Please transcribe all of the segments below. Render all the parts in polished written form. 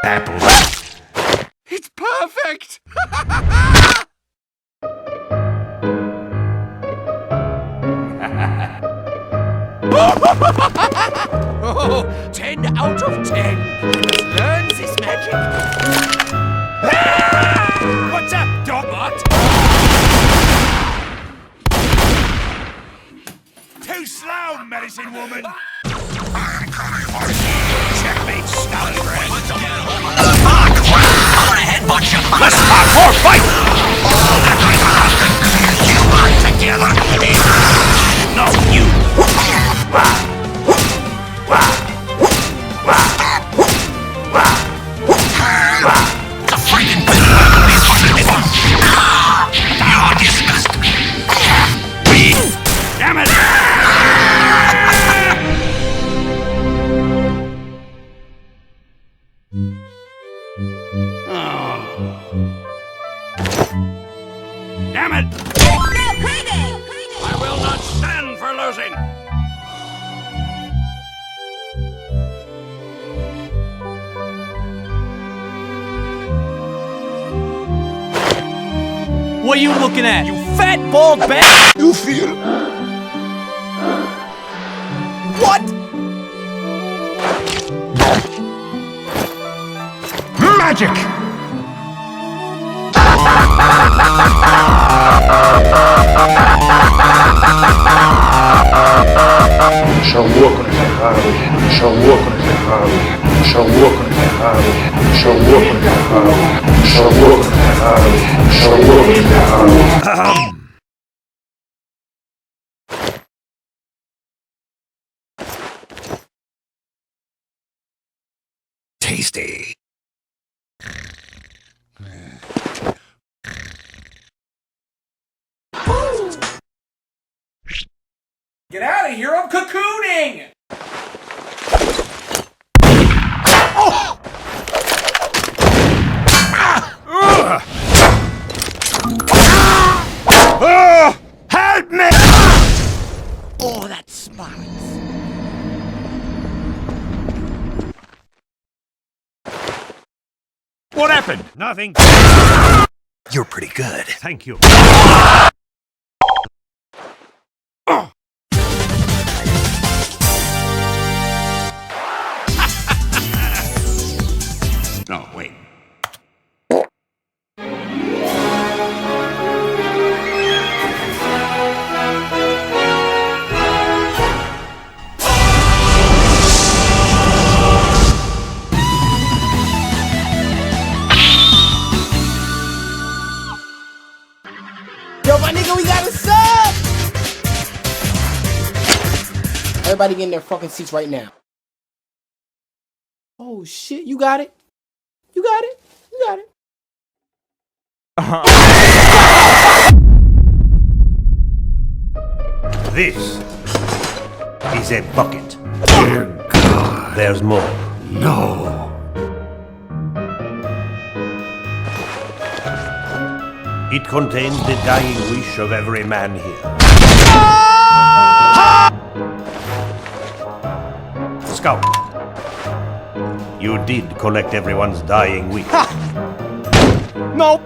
Apples. It's perfect! Oh, 10 out of 10. Let's learn this magic. What's up, Dogbot? Too slow, medicine woman. Checkmate, Stalingrad. Ah, crap! I'm gonna headbutt you. Let's start more fight! You are together. No, you! The freaking you disgust me. Damn it! Damn it! I will not stand for losing! What are you looking at, you fat bald bag? You feel... What? Magic! Shall walk on the highway, shall walk on the highway, shall walk on the highway, shall walk on the highway, shall walk on the highway, shall walk on the highway. Tasty. Get out of here, I'm cocooning! Help me! Oh, that sparks. What happened? Nothing. You're pretty good. Thank you. No, wait. Yo, my nigga, we got a sub! Everybody get in their fucking seats right now. Oh shit, you got it. You got it. You got it. This is a bucket. Dear God. There's more. No. It contains the dying wish of every man here. Scout, you did collect everyone's dying wish. Nope.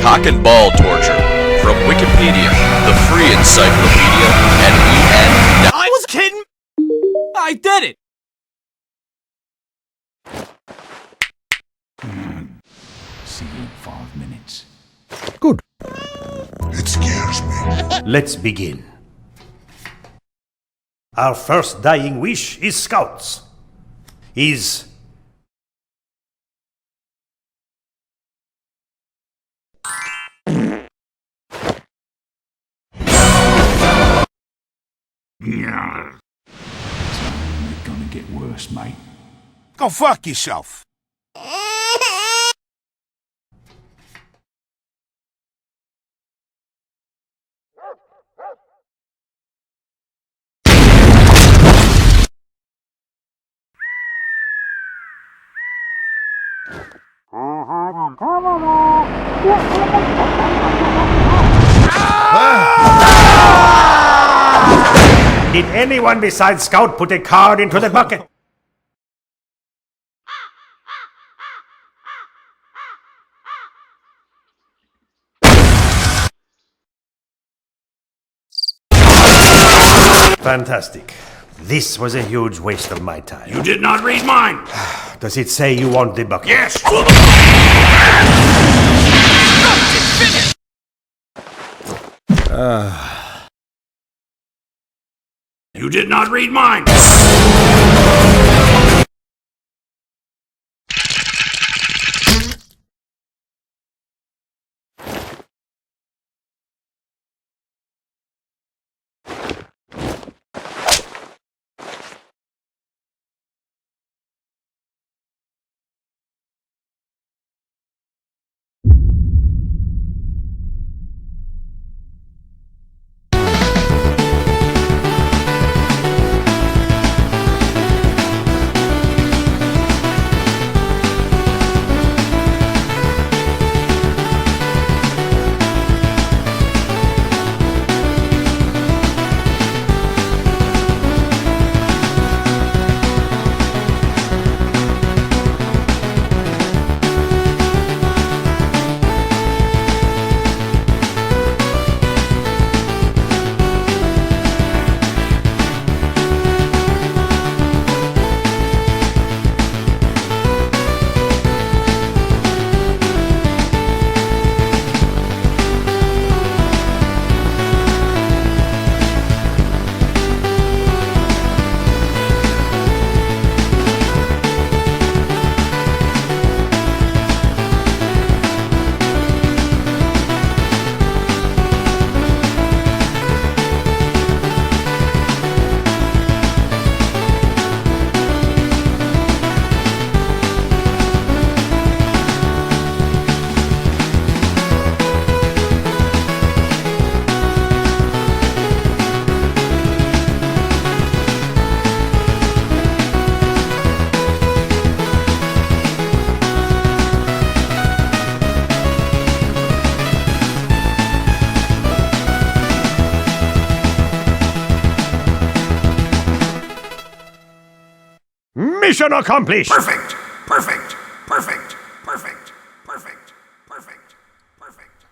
Cock and ball torture. From Wikipedia, the free encyclopedia, and we end. I was kidding! I did it! See you in 5 minutes. Good. It scares me. Let's begin. Our first dying wish is Scout's. It's only gonna get worse, mate. Go fuck yourself. Did anyone besides Scout put a card into the bucket? Fantastic. This was a huge waste of my time. You did not read mine! Does it say you want the bucket? Yes! You did not read mine! Mission accomplished! Perfect! Perfect! Perfect! Perfect! Perfect! Perfect! Perfect!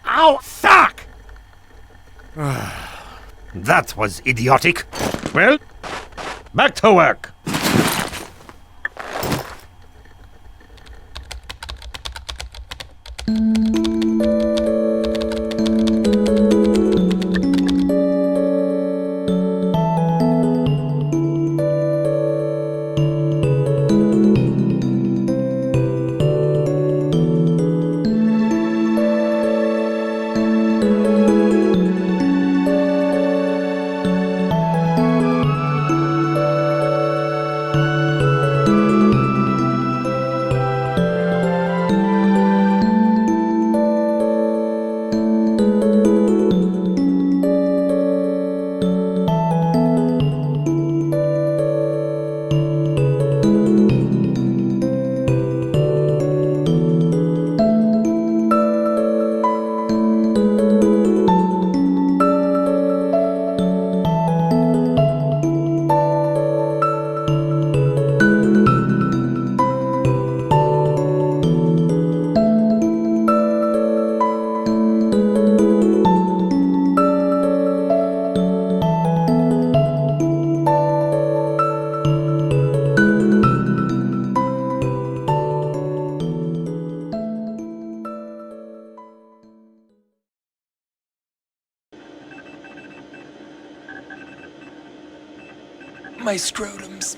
Ow! Suck! That was idiotic. Well, back to work. My scrotums.